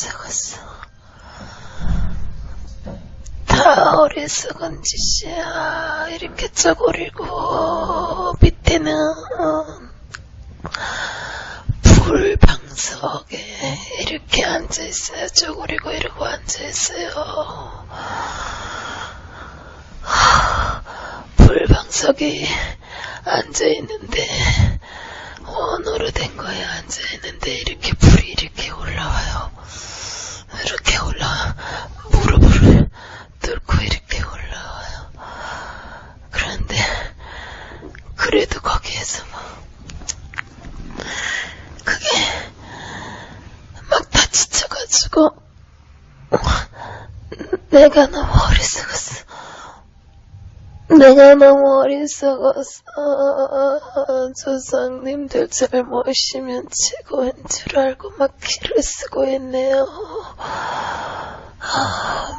어리석었어. 다 어리석은 짓이야. 이렇게 쪼그리고 밑에는 불방석에 이렇게 앉아있어요. 쪼그리고 이러고 앉아있어요. 불방석에 앉아있는데 오늘은 거에 앉아있는데 이렇게 불이 이렇게 올라와요. 이렇게 올라와 무릎을 뚫고 이렇게 올라와요. 그런데 그래도 거기에서 그게 막 다 지쳐가지고 내가 너무 어리석었어. 내가 너무 어리석었어. 조상님들 잘못이면 최고인 줄 알고 막 기를 쓰고 있네요.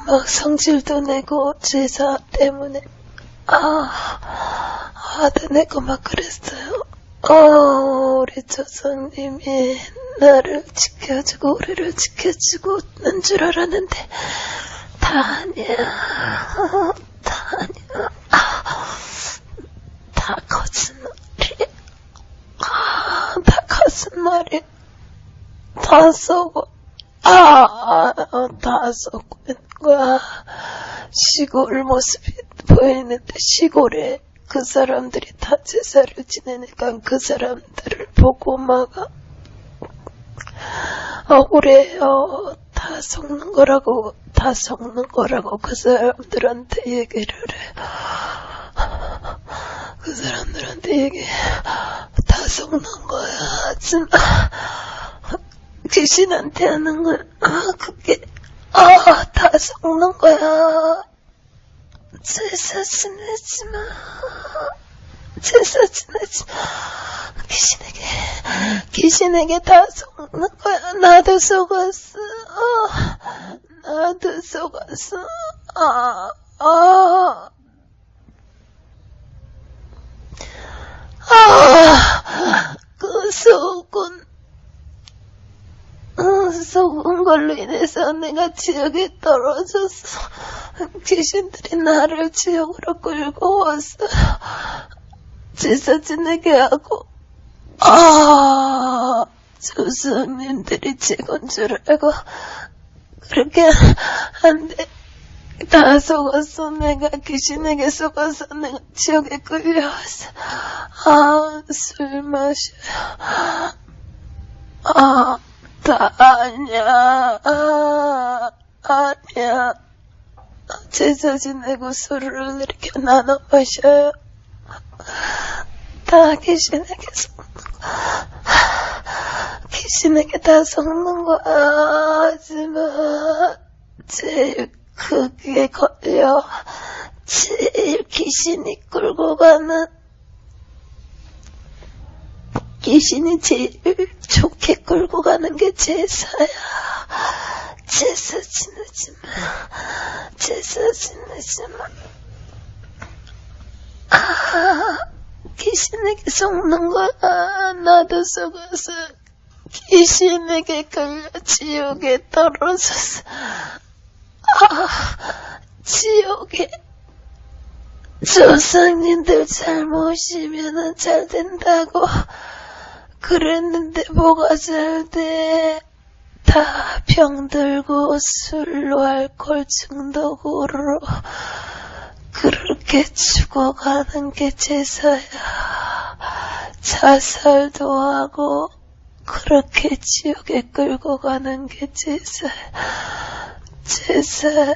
막 성질도 내고 제사 때문에 화도 내고 막 그랬어요. 우리 조상님이 나를 지켜주고 우리를 지켜주고 있는 줄 알았는데 다 아니야. 다 아니야. 다 거짓말이. 다 거짓말이. 다 쏘고. 다 쏘고 있는 거야. 시골 모습이 보이는데 시골에 그 사람들이 다 제사를 지내니까 그 사람들을 보고 막 억울해요. 다 속는 거라고 그 사람들한테 얘기를 해. 그 사람들한테 얘기해. 다 속는 거야. 하지마. 귀신한테 하는 걸, 그게, 다 속는 거야. 제사 지내지 마. 제사 지내지 마. 귀신에게 다 속는 거야. 나도 속았어. 나도 속았어. 그 속은 걸로 인해서 내가 지옥에 떨어졌어. 귀신들이 나를 지옥으로 끌고 왔어. 제사 지내게 하고, 조상님들이 최고인 줄 알고, 그렇게 한데, 다 속았어. 내가 귀신에게 속아서 내가 지옥에 끌려왔어. 술 마셔요. 다 아니야. 아니야. 제사 지내고 술을 이렇게 나눠 마셔요. 다 귀신에게 속는 거야. 귀신에게 다 속는 거야. 하지마. 제일 크게 걸려. 제일 귀신이 끌고 가는, 귀신이 제일 좋게 끌고 가는 게 제사야. 제사 지내지 마. 제사 지내지 마. 귀신에게 속는 거야. 나도 속아서 귀신에게 걸려 지옥에 떨어졌어. 지옥에. 조상님들 잘 모시면은 잘 된다고 그랬는데 뭐가 잘 돼. 다 병들고 술로 알코올 중독으로 그렇게 죽어가는 게 제사야. 자살도 하고 그렇게 지옥에 끌고 가는 게 제사야. 제사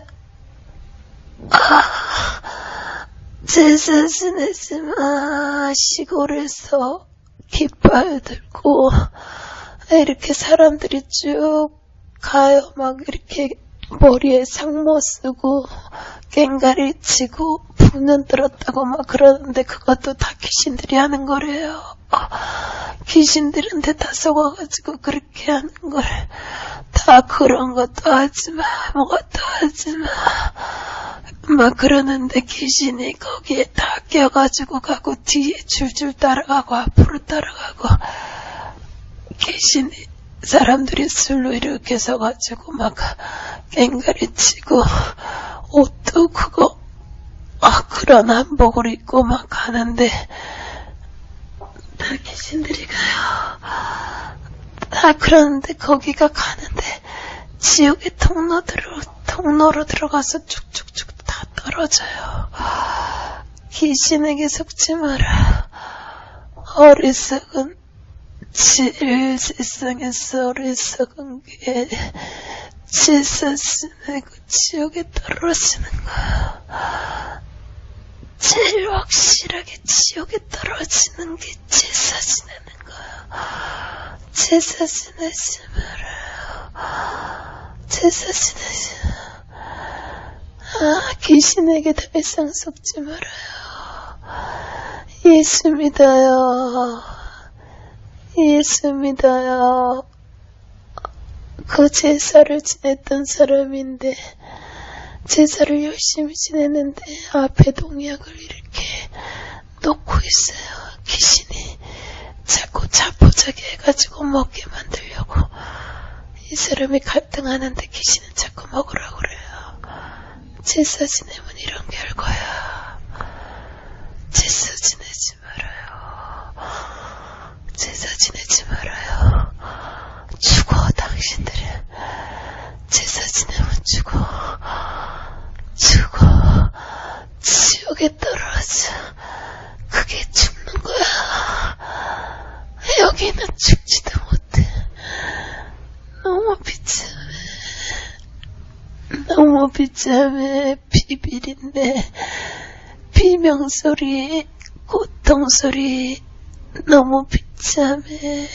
지내지 마. 시골에서 깃발 들고 이렇게 사람들이 쭉 가요. 막 이렇게 머리에 상모 쓰고 꽹가리 치고 부는 들었다고 막 그러는데 그것도 다 귀신들이 하는 거래요. 귀신들한테 다 속아가지고 그렇게 하는 걸. 다 그런 것도 하지마. 아무것도 하지마. 막 그러는데 귀신이 거기에 다 껴가지고 가고 뒤에 줄줄 따라가고 앞으로 따라가고 귀신이 사람들이 술로 이렇게 서가지고 막 깽가리 치고 옷도 그거 그런 한복을 입고 막 가는데 다 귀신들이 가요. 다 그러는데 거기가 가는데 지옥의 통로로 들어가서 쭉쭉쭉 다 떨어져요. 귀신에게 속지 마라. 어리석은 세상에서 어리석은 게 제사 지내고 지옥에 떨어지는 거야. 제일 확실하게 지옥에 떨어지는 게 제사 지내는 거야. 제사 지내지 말아요. 제사 지내지 귀신에게 더 이상 속지 말아요. 예수 믿어요. 예수 믿어요. 그 제사를 지냈던 사람인데 제사를 열심히 지냈는데 앞에 동약을 이렇게 놓고 있어요. 귀신이 자꾸 자포자기 해가지고 먹게 만들려고. 이 사람이 갈등하는데 귀신은 자꾸 먹으라고 그래요. 제사 지내면 이런 결과야. 제사 지내지 말아요. 제사 지내지 말아요. 죽어 당신들은. 제사 지내면 죽어. 지옥에 떨어져. 그게 죽는 거야. 여기는 죽지도 못해. 너무 비참해. 비빌인데 비명소리, 고통소리 너무 비참해.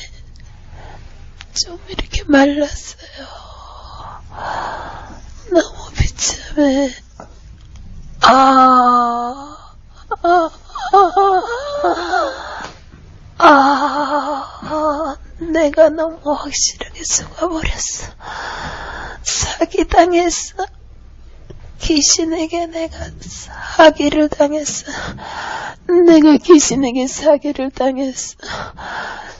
좀 이렇게 말랐어요. 너무 비참해. 내가 너무 확실하게 속아버렸어. 사기당했어. 귀신에게 내가 사기를 당했어. 내가 귀신에게 사기를 당했어.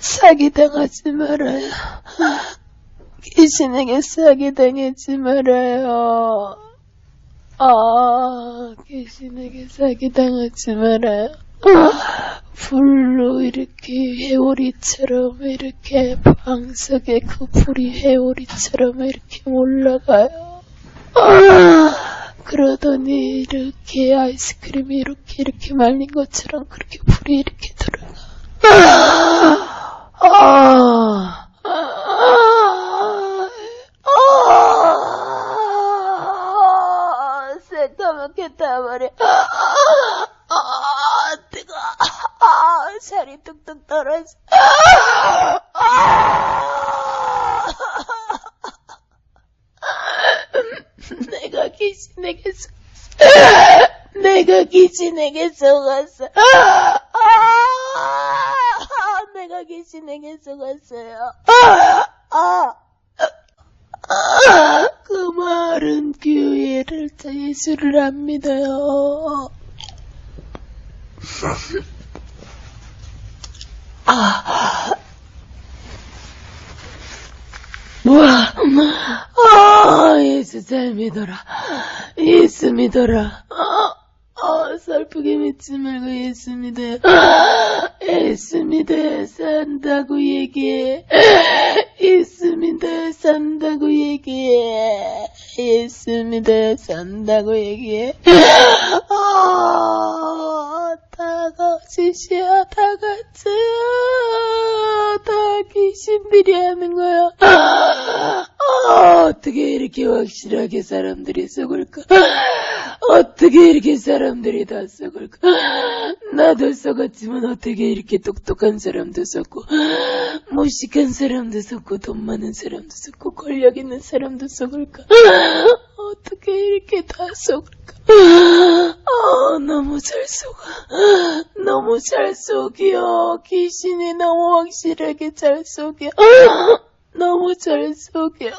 사기당하지 말아요. 귀신에게 사기당하지 말아요. 귀신에게 사기당하지 말아요. 불로 이렇게 회오리처럼 이렇게 방석에 그 불이 회오리처럼 이렇게 올라가요. 그러더니 이렇게 아이스크림이 이렇게 말린 것처럼 그렇게 불이 이렇게 들어가. 새까맣게 타버려. 뜨거. 살이 뚝뚝 떨어져. 내가 귀신에게 속았어. 내가 귀신에게 속았어요. 그 말은 교회를 예수를 안 믿어요. 예수 잘 믿어라. 예수 믿어라. 슬프게 믿지 말고 예수 믿어요. 예수 믿어야 산다고 얘기해. 예수 믿어야 산다고 얘기해. 예수 믿어야 산다고 얘기해. 다 거짓이야. 다 가짜야. 다 귀신들이 하는 거야. 어떻게 이렇게 확실하게 사람들이 속을까? 어떻게 이렇게 사람들이 다 속을까? 나도 속았지만 어떻게 이렇게 똑똑한 사람도 속고 무식한 사람도 속고 돈 많은 사람도 속고 권력 있는 사람도 속을까? 어떻게 이렇게 다 속을까? 너무 잘 속아. 너무 잘 속여. 귀신이 너무 확실하게 잘 속여. 너무 잘 속여.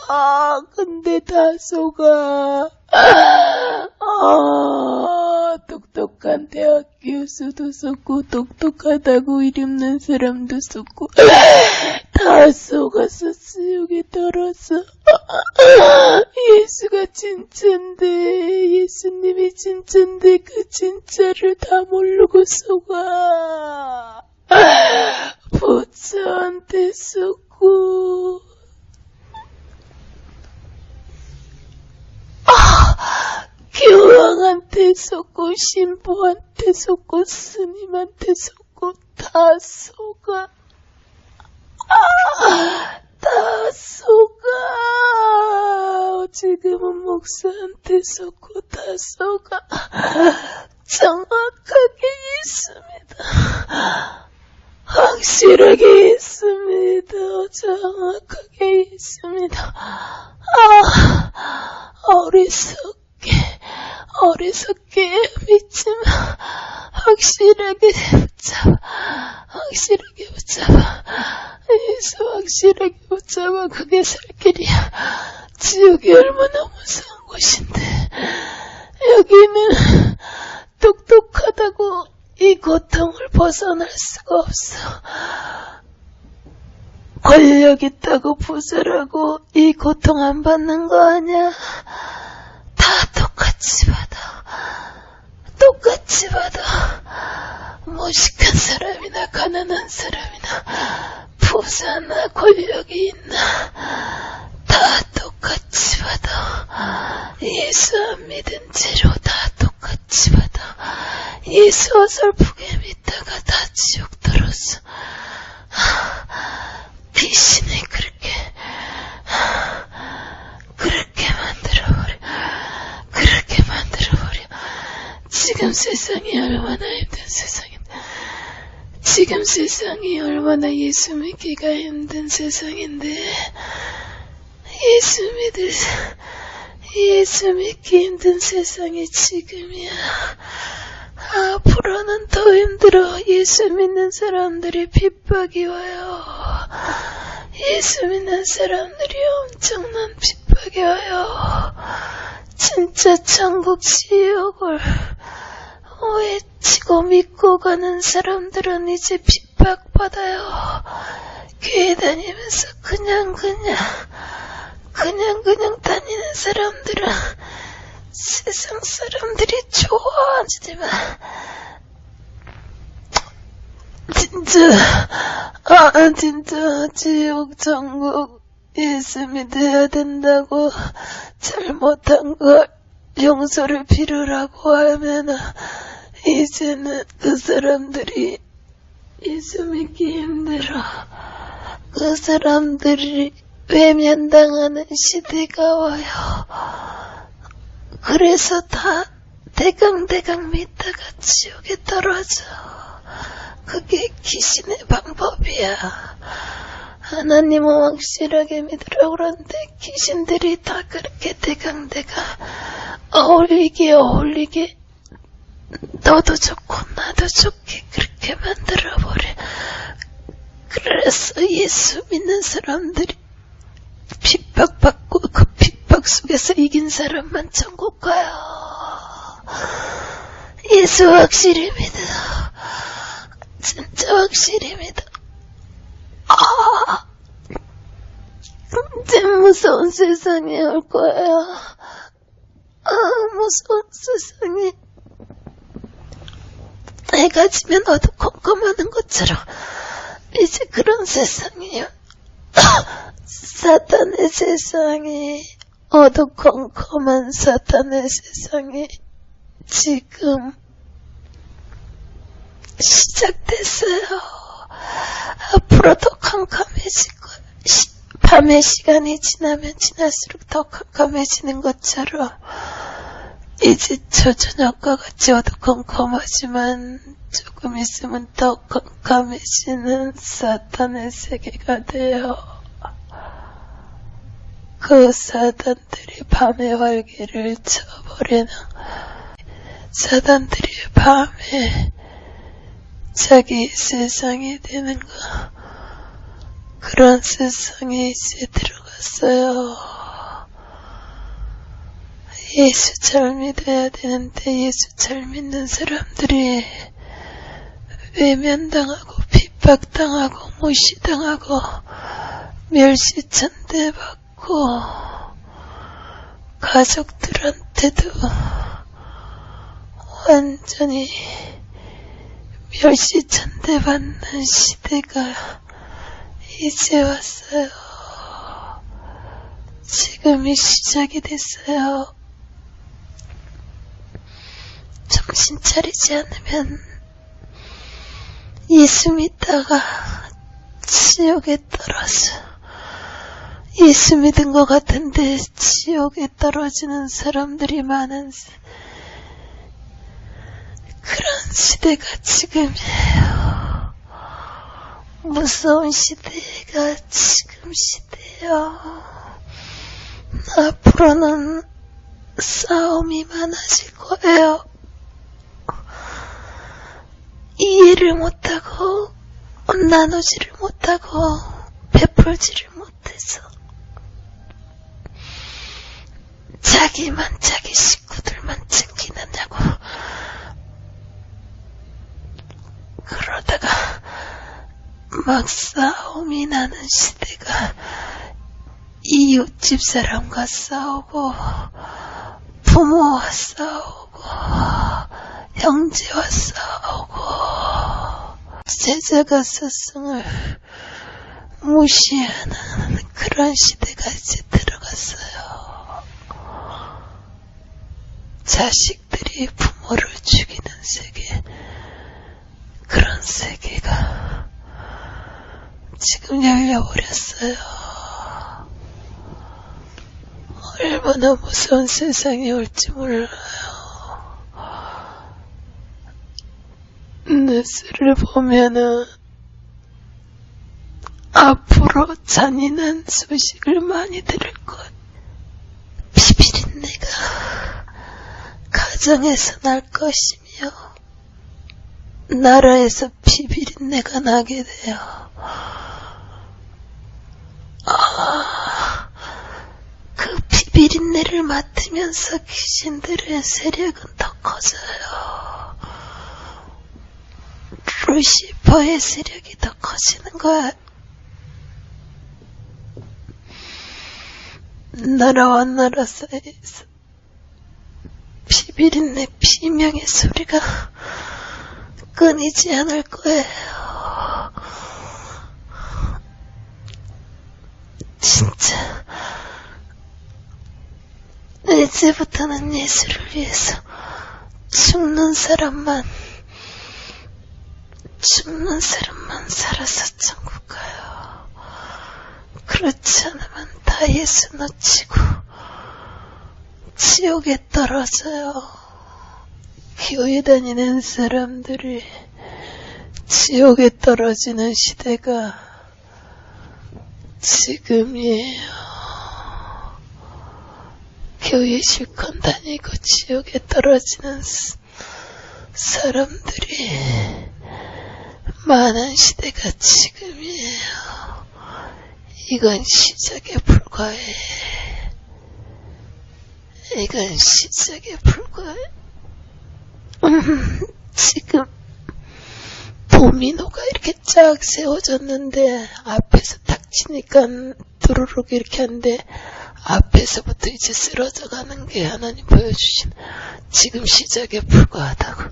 근데 다 속아. 똑똑한 대학 교수도 썼고 똑똑하다고 이름난 사람도 썼고 다 속아서 지옥에 떨어져. 예수가 진짠데, 예수님이 진짠데 그 진짜를 다 모르고 속아. 부처한테 속고 교황한테 속고 신부한테 속고 스님한테 속고 다 속아. 다 속아. 지금은 목사한테 속고 다 속아. 정확하게 있습니다. 확실하게 있습니다. 정확하게 있습니다. 어리석게 믿지마. 확실하게 붙잡아. 예수 확실하게 붙잡아. 그게 살 길이야. 지옥이 얼마나 무서운 곳인데, 여기는 똑똑하다고 이 고통을 벗어날 수가 없어. 권력 있다고 부자라고 이 고통 안 받는 거 아니야? 다 똑같이 받아. 무식한 사람이나 가난한 사람이나 부자나 권력이 있나 다 똑같이 받아. 예수 안 믿은 채로 다 똑같이 받아. 예수 어설프게 믿다가 다 지옥 떨어져. 귀신이 그렇게 만들어버려. 지금 세상이 얼마나 힘든 세상인데, 지금 세상이 얼마나 예수 믿기가 힘든 세상인데, 예수 믿기 힘든 세상이 지금이야. 앞으로는 더 힘들어. 예수 믿는 사람들이 핍박이 와요. 예수 믿는 사람들이 엄청난 핍박이 와요. 진짜 천국 지옥을 외치고 믿고 가는 사람들은 이제 핍박받아요. 교회 다니면서 그냥 다니는 사람들은 세상 사람들이 좋아하지만 진짜 지옥 천국 예수 믿어야 된다고 잘못한 걸 용서를 빌으라고 하면은 이제는 그 사람들이 예수 믿기 힘들어. 그 사람들이 외면당하는 시대가 와요. 그래서 다 대강 믿다가 지옥에 떨어져. 그게 귀신의 방법이야. 하나님은 확실하게 믿으라고 그러는데 귀신들이 다 그렇게 대강 어울리게 너도 좋고 나도 좋게 그렇게 만들어버려. 그래서 예수 믿는 사람들이 핍박받고 그 핍박 속에서 이긴 사람만 천국 가요. 예수 확실히 믿어. 진짜 확실히 믿어. 이제 무서운 세상이 올 거야. 무서운 세상이. 해가 지면 어두컴컴하는 것처럼 이제 그런 세상이에요. 사탄의 세상이, 어두컴컴한 사탄의 세상이 지금 시작됐어요. 앞으로 더 캄캄해질 거야. 밤의 시간이 지나면 지날수록 더 캄캄해지는 것처럼 이제 저녁과 같이 어두컴컴하지만 조금 있으면 더 캄캄해지는 사탄의 세계가 돼요. 그 사단들이 밤의 활기를 쳐버리는, 사단들이 밤에 자기 세상이 되는 거, 그런 세상에 이제 들어갔어요. 예수 잘 믿어야 되는데 예수 잘 믿는 사람들이 외면당하고 핍박당하고 무시당하고 멸시천대받고 가족들한테도 완전히 멸시천대받는 시대가 이제 왔어요. 지금이 시작이 됐어요. 정신 차리지 않으면 예수 믿다가 지옥에 떨어져. 예수 믿은 것 같은데 지옥에 떨어지는 사람들이 많은 그런 시대가 지금이에요. 무서운 시대가 지금 시대예요. 앞으로는 싸움이 많아질 거예요. 이해를 못하고 나누지를 못하고 베풀지를 못해서 자기만 자기 식구들만 챙기느냐고 그러다가 막 싸움이 나는 시대가 이웃 집사람과 싸우고 부모와 싸우고 형제와 싸우고 제자가 스승을 무시하는 그런 시대가 이제 들어갔어요. 자식들이 부모를 죽이는 세계, 그런 세계가 지금 열려버렸어요. 얼마나 무서운 세상이 올지 몰라요. 뉴스를 보면은 앞으로 잔인한 소식을 많이 들을 것. 비비린내가 가정에서 날 것이며 나라에서 비비린내가 나게 돼요. 그 비비린내를 맡으면서 귀신들의 세력은 더 커져요. 루시퍼의 세력이 더 커지는 거야. 나라와 나라 사이에서 비비린내 비명의 소리가 끊이지 않을 거예요. 진짜 이제부터는 예수를 위해서 죽는 사람만 살아서 천국 가요. 그렇지 않으면 다 예수 놓치고 지옥에 떨어져요. 교회 다니는 사람들이 지옥에 떨어지는 시대가 지금이에요. 교회 실컷 다니고 지옥에 떨어지는 사람들이 많은 시대가 지금이에요. 이건 시작에 불과해. 이건 시작에 불과해. 지금 도미노가 이렇게 쫙 세워졌는데 앞에서 탁 치니까 두루룩 이렇게 하는데 앞에서부터 이제 쓰러져 가는 게 하나님 보여주신 지금 시작에 불과하다고.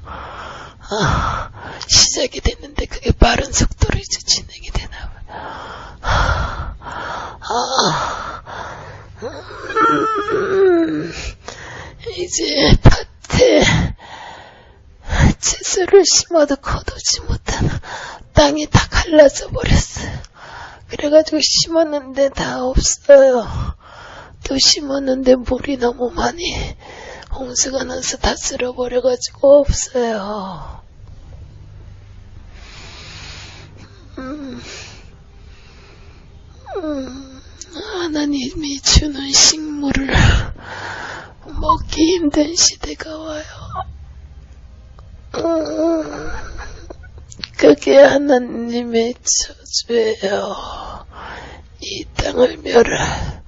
시작이 됐는데 그게 빠른 속도로 이제 진행이 되나 봐요. 이제 밭에 채소를 심어도 거두지 못하는 땅이 다 갈라져 버렸어요. 그래가지고 심었는데 다 없어요. 또 심었는데 물이 너무 많이 홍수가 나서 다 쓸어버려가지고 없어요. 하나님이 주는 식물을 먹기 힘든 시대가 와요. 그게 하나님의 저주예요. 이 땅을 멸하는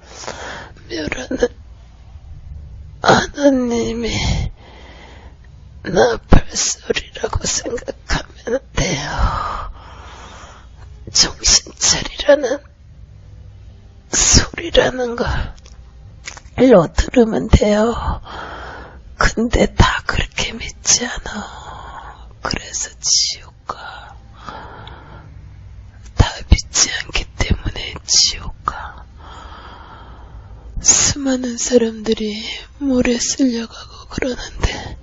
하나님의 하나님이 나 발소리라고 생각하면 돼요. 정신 차리라는 소리라는 걸로 들으면 돼요. 근데 다 그렇게 믿지 않아. 그래서 지옥가. 다 믿지 않기 때문에 지옥가. 수많은 사람들이 물에 쓸려가고 그러는데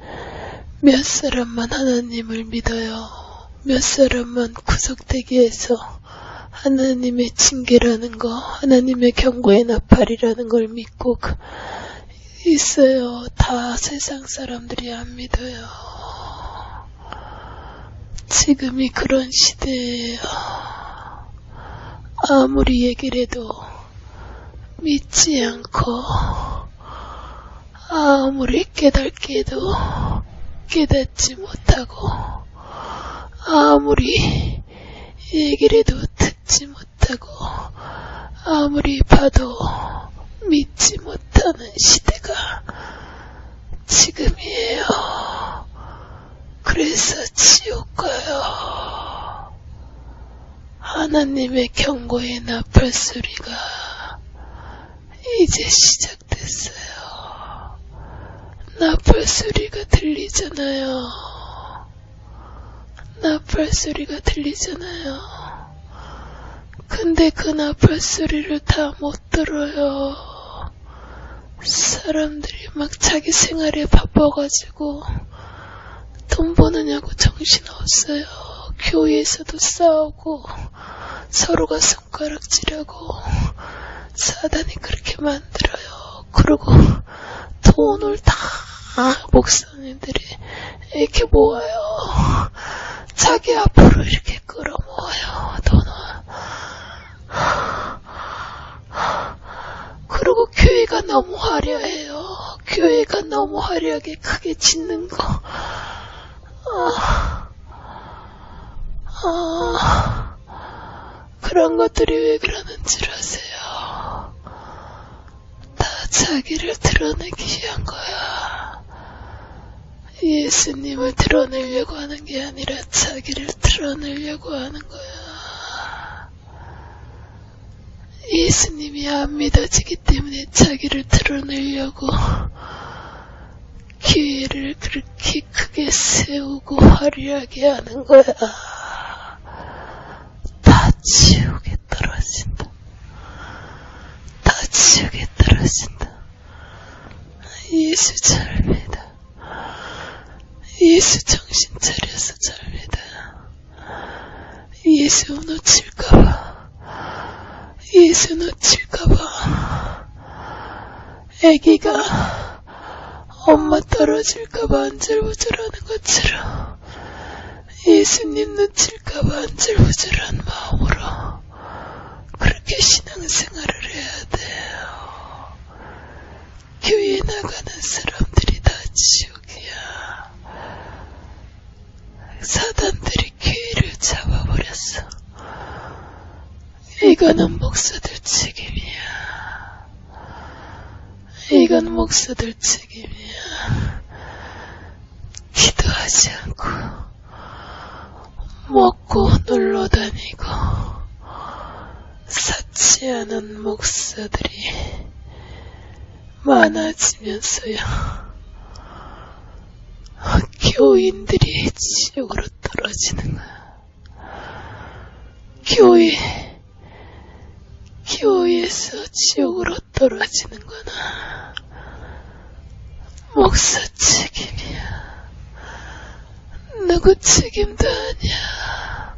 몇 사람만 하나님을 믿어요. 몇 사람만 구속되게 해서 하나님의 징계라는 거, 하나님의 경고의 나팔이라는 걸 믿고 있어요. 다 세상 사람들이 안 믿어요. 지금이 그런 시대예요. 아무리 얘기를 해도 믿지 않고, 아무리 깨닫게 해도 깨닫지 못하고, 아무리 얘기를 해도 듣지 못하고, 아무리 봐도 믿지 못하는 시대가 지금이에요. 그래서 지옥 가요. 하나님의 경고의 나팔 소리가 이제 시작됐어요. 나팔 소리가 들리잖아요. 나팔 소리가 들리잖아요. 근데 그 나팔 소리를 다 못 들어요. 사람들이 막 자기 생활에 바빠가지고 돈 버느냐고 정신없어요. 교회에서도 싸우고 서로가 손가락질하고 사단이 그렇게 만들어요. 그리고 돈을 다 목사님들이 이렇게 모아요. 자기 앞으로 이렇게 끌어모아요. 돈을. 그리고 교회가 너무 화려해요. 교회가 너무 화려하게 크게 짓는 거. 그런 것들이 왜 그러는 줄 아세요? 다 자기를 드러내기 위한 거야. 예수님을 드러내려고 하는 게 아니라 자기를 드러내려고 하는 거야. 예수님이 안 믿어지기 때문에 자기를 드러내려고 교회를 그렇게 크게 세우고 화려하게 하는 거야. 다 지옥에 떨어진다. 다 지옥에 떨어진다. 예수 잘 믿어. 예수 정신 차려서 잘 믿어. 예수 놓칠까봐. 예수 놓칠까봐. 애기가 엄마 떨어질까봐 안절부절하는 것처럼 예수님 놓칠까봐 안절부절한 마음으로 그렇게 신앙생활을 해야 돼요. 교회에 나가는 사람들이 다 지옥이야. 사단들이 교회를 잡아버렸어. 이거는 목사들 책임이야. 이건 목사들 책임이야. 기도하지 않고 먹고 놀러 다니고 사치하는 목사들이 많아지면서요. 교인들이 지옥으로 떨어지는 거야. 교회에서 지옥으로 떨어지는 거나 목사 책임이야. 누구 책임도 아니야.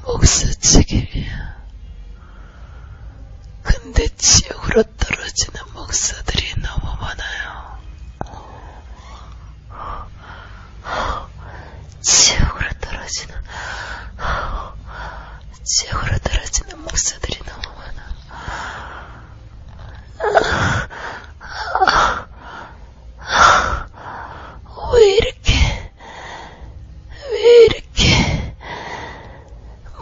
목사 책임이야. 근데 지옥으로 떨어지는 목사들이 너무 많아요. 지옥으로 떨어지는 목사들이 너무 많아. 왜 이렇게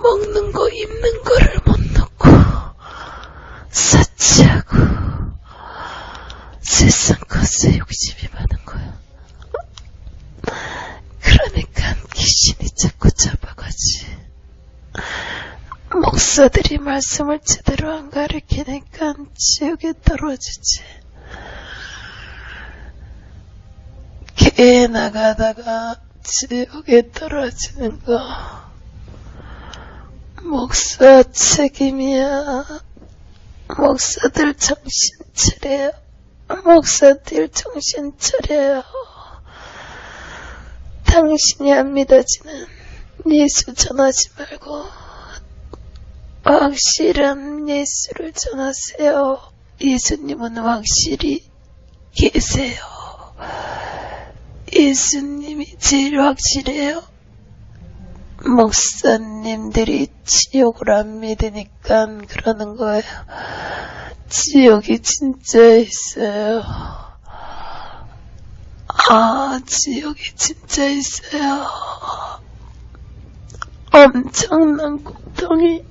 먹는 거 입는 거를 못 놓고 사치하고 세상 것 목사 욕심이 많은 거야. 그러니까 귀신이 자꾸 잡아가지. 목사들이 말씀을 제대로 안 가르치니까 지옥에 떨어지지. 교회 나가다가 지옥에 떨어지는 거 목사 책임이야. 목사들 정신 차려요. 목사들 정신 차려요. 당신이 안 믿어지는 예수 전하지 말고 확실한 예수를 전하세요. 예수님은 확실히 계세요. 예수님이 제일 확실해요. 목사님들이 지옥을 안 믿으니까 그러는 거예요. 지옥이 진짜 있어요. 지옥이 진짜 있어요. 엄청난 고통이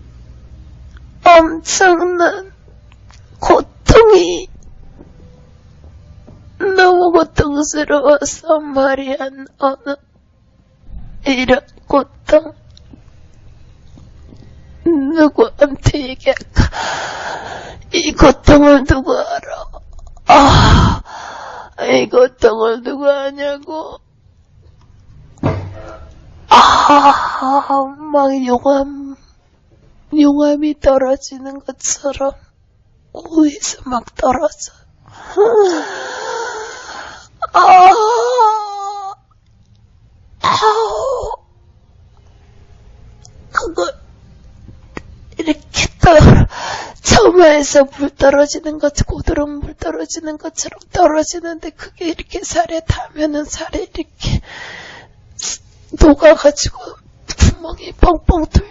너무 고통스러워서 말이 안 오는 이런 고통 누구한테 얘기할까? 이 고통을 누가 알아? 이 고통을 누가 아냐고? 막 용암이 떨어지는 것처럼 위에서 막 떨어져. 그거 이렇게 처마에서 물 떨어지는 것, 고드름 물 떨어지는 것처럼 떨어지는데 그게 이렇게 살에 닿으면은 살에 이렇게 녹아가지고 구멍이 뻥뻥 뚫려.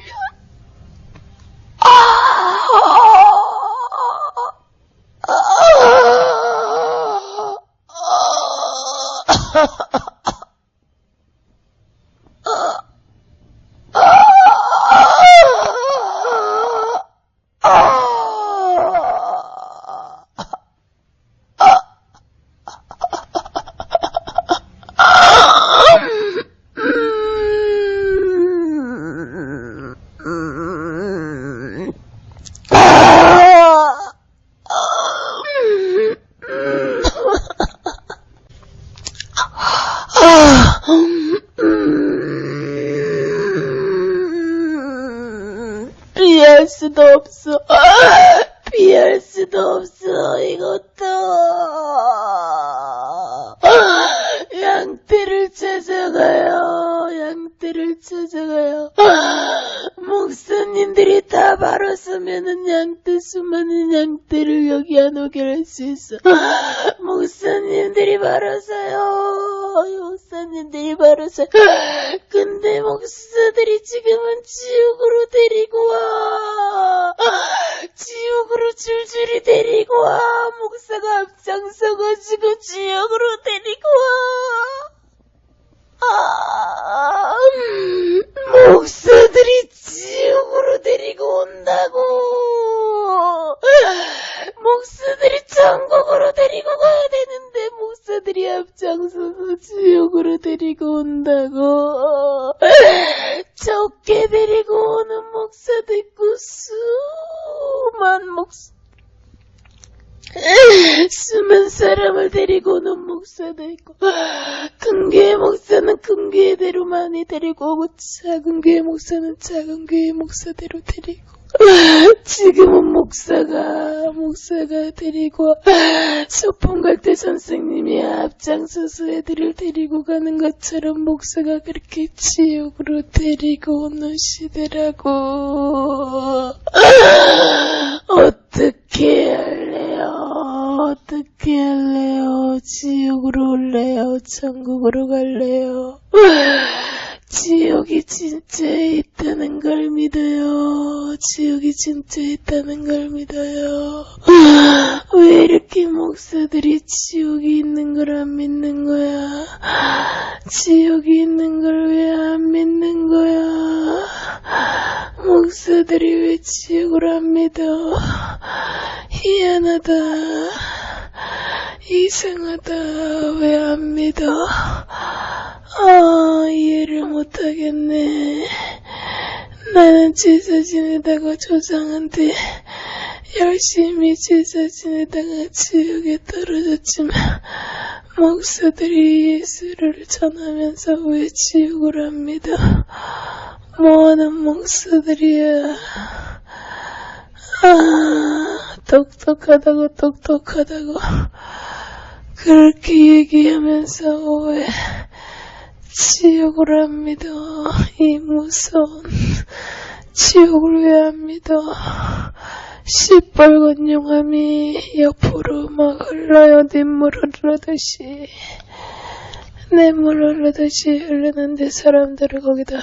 피할 수도 없어. 피할 수도 없어. 이것도 양떼를 찾아가요. 양떼를 찾아가요. 목사님들이 다 바로 서면은 양떼, 수많은 양떼를 여기 안 오게 할 수 있어. 목사님들이 바로 서요. 목사님들이 바로 서. 근데 목사들이 지금은 지옥으로 데리고 와. 지옥으로 줄줄이 데리고 와. 목사가 앞장서가지고 지옥으로 데리고 와. 목사들이 지옥으로 데리고 온다고. 목사들이 천국으로 데리고 가야 되는데 목사들이 앞장서서 지옥으로 데리고 온다고. 적게 데리고 오는 목사도 있고 수많은 사람을 데리고 오는 목사도 있고, 큰 교회 목사는 큰 교회대로 많이 데리고 오고, 작은 교회 목사는 작은 교회 목사대로 데리고, 지금은 목사가 데리고, 소풍 갈 때 선생님이 앞장서서 애들을 데리고 가는 것처럼 목사가 그렇게 지옥으로 데리고 오는 시대라고. 어떻게 할래요? 어떻게 할래요? 지옥으로 올래요? 천국으로 갈래요? 지옥이 진짜 있다는 걸 믿어요. 지옥이 진짜 있다는 걸 믿어요. 왜 이렇게 목사들이 지옥이 있는 걸 안 믿는 거야? 지옥이 있는 걸 왜 안 믿는 거야? 목사들이 왜 지옥을 안 믿어? 희한하다. 이상하다. 왜 안 믿어? 이해를 못하겠네. 나는 제사 지내다가 조상한테 열심히 제사 지내다가 지옥에 떨어졌지만 목사들이 예수를 전하면서 왜 지옥을 안 믿어? 뭐하는 목사들이야. 똑똑하다고 그렇게 얘기하면서 왜 지옥을 안 믿어? 이 무서운 지옥을 왜 안 믿어? 시뻘건 용암이 옆으로 막 흘러요. 냇물 흐르듯이 흐르는데 사람들을 거기다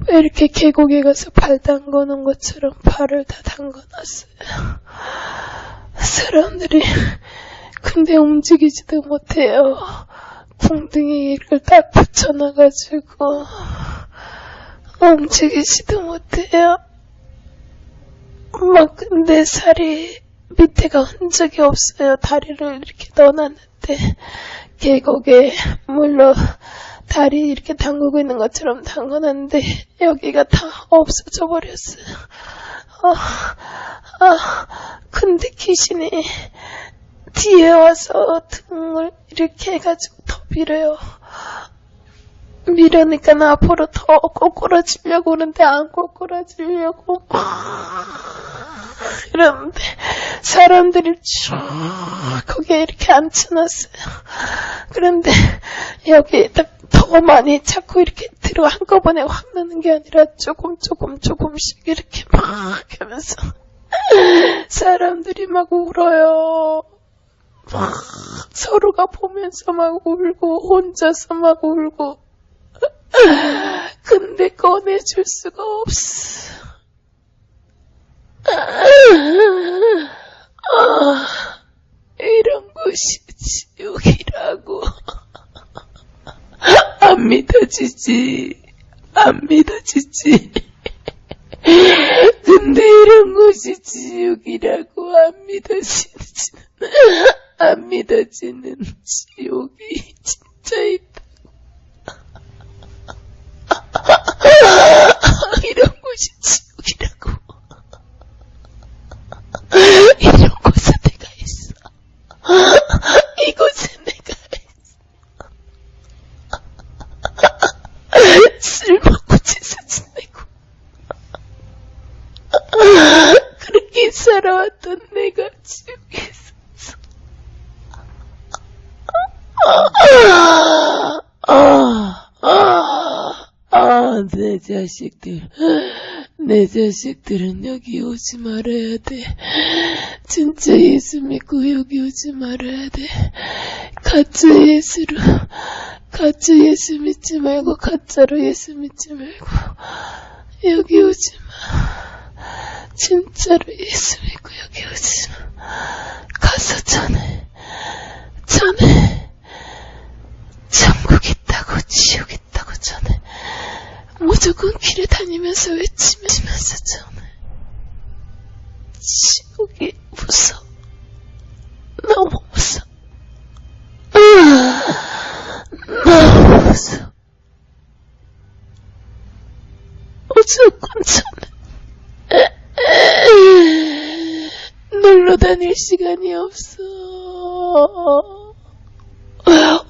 왜 이렇게 계곡에 가서 발 담궈놓은 것처럼 발을 다 담궈놨어요. 사람들이 근데 움직이지도 못해요. 궁둥이를 딱 붙여놔가지고 움직이지도 못해요. 막 근데 살이 밑에가 흔적이 없어요. 다리를 이렇게 넣어놨는데 계곡에 물로 다리 이렇게 담그고 있는 것처럼 담궈놨는데 여기가 다 없어져 버렸어요. 근데 귀신이 뒤에 와서 등을 이렇게 해가지고 더 밀어요. 밀으니까 나 앞으로 더 꼬꾸라지려고 하는데 안 꼬꾸라지려고 이러는데 사람들이 쭉 거기에 이렇게 앉혀놨어요. 그런데 여기에다 더 많이 자꾸 이렇게 들어 한꺼번에 확 넣는 게 아니라 조금씩 이렇게 막 하면서 사람들이 막 울어요. 막 서로가 보면서 막 울고 혼자서 막 울고 근데 꺼내줄 수가 없어. 이런 곳이 지옥이라고. 안 믿어지지. 근데 이런 곳이 지옥이라고 안 믿어지는 지옥이 진짜 있다. 이런 곳이 지옥이라고. 이런 곳에 내가 있어. 이곳에 내가 있어. 술 먹고 제사 지내고 그렇게 살아왔던 내가 지옥에 있었어. 내 자식들은 여기 오지 말아야 돼. 진짜 예수 믿고 여기 오지 말아야 돼. 가짜 예수 믿지 말고 가짜로 예수 믿지 말고 여기 오지 마. 진짜로 예수 믿고 여기 오지 마. 가서 전해. 천국 있다고 지옥 있다고 전해. 무조건 길에 다니면서 외치면서 전해. 지옥이 무서워. 너무 무서워. 너무 무서워. 무조건 전해. 놀러 다닐 시간이 없어.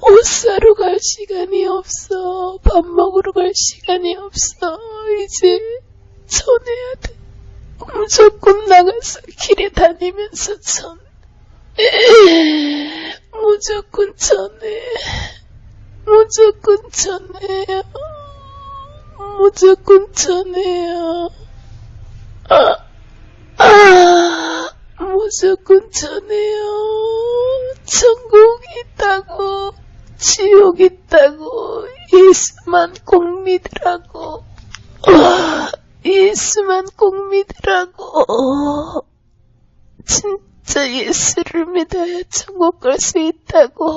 옷 사러 갈 시간이 없어. 밥 먹으러 갈 시간이 없어. 이제 전해야 돼. 무조건 나가서 길에 다니면서 전해. 무조건 전해. 무조건 전해요. 무조건 전해요. 무조건 전해요. 천국 있다고, 지옥 있다고, 예수만 꼭 믿으라고. 예수만 꼭 믿으라고. 진짜 예수를 믿어야 천국 갈 수 있다고.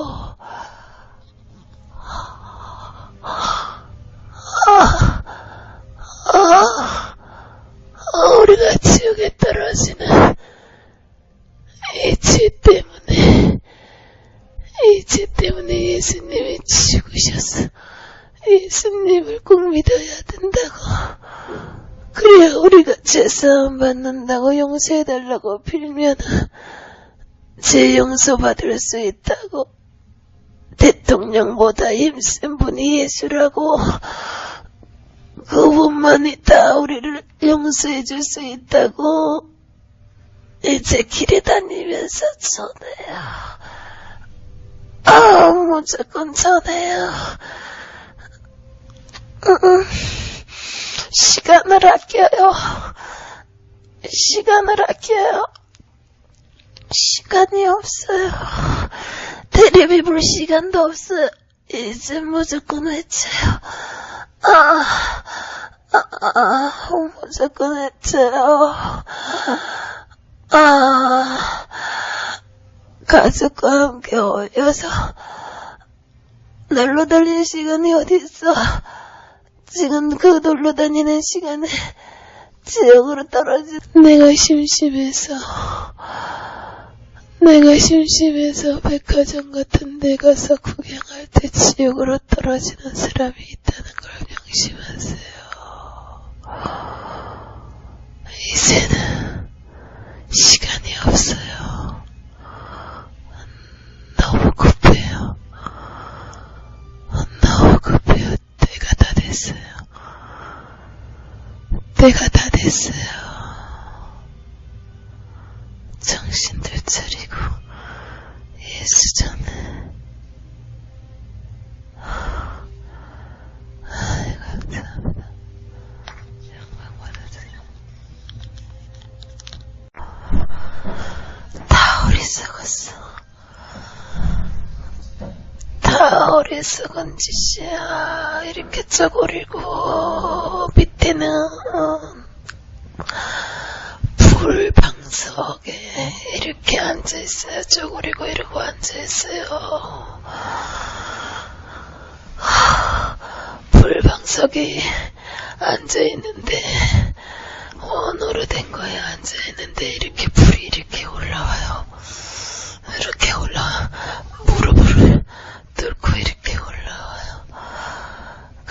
우리가 지옥에 떨어지는 이 죄 때문에 예수님이 죽으셨어. 예수님을 꼭 믿어야 된다고. 그래야 우리가 제사함 받는다고 용서해달라고 빌면 죄 용서받을 수 있다고. 대통령보다 힘센 분이 예수라고. 그분만이 다 우리를 용서해 줄 수 있다고. 이제 길에 다니면서 전해요. 무조건 전해요. 시간을 아껴요. 시간이 없어요. 테레비 볼 시간도 없어요. 이제 무조건 외쳐요. 무조건 외쳐요. 가족과 함께 어울려서 날로 달릴 시간이 어딨어. 지금 그 놀러 다니는 시간에 지옥으로 떨어진 내가 심심해서 백화점 같은 데 가서 구경할 때 지옥으로 떨어지는 사람이 있다는 걸 명심하세요. 이제는 시간이 없어요. 너무 급해요. 때가 다 됐어요. 정신들 차리고 예수 전에. 감사합니다. 영광 받아주세요. 다 어리석었어. 다 어리석은 짓이야. 이렇게 쪼그리고 밑에는 불방석에 이렇게 앉아있어요. 쪼그리고 이러고 앉아있어요. 불방석에 앉아있는데, 원으로 된 거에 앉아있는데 이렇게 불이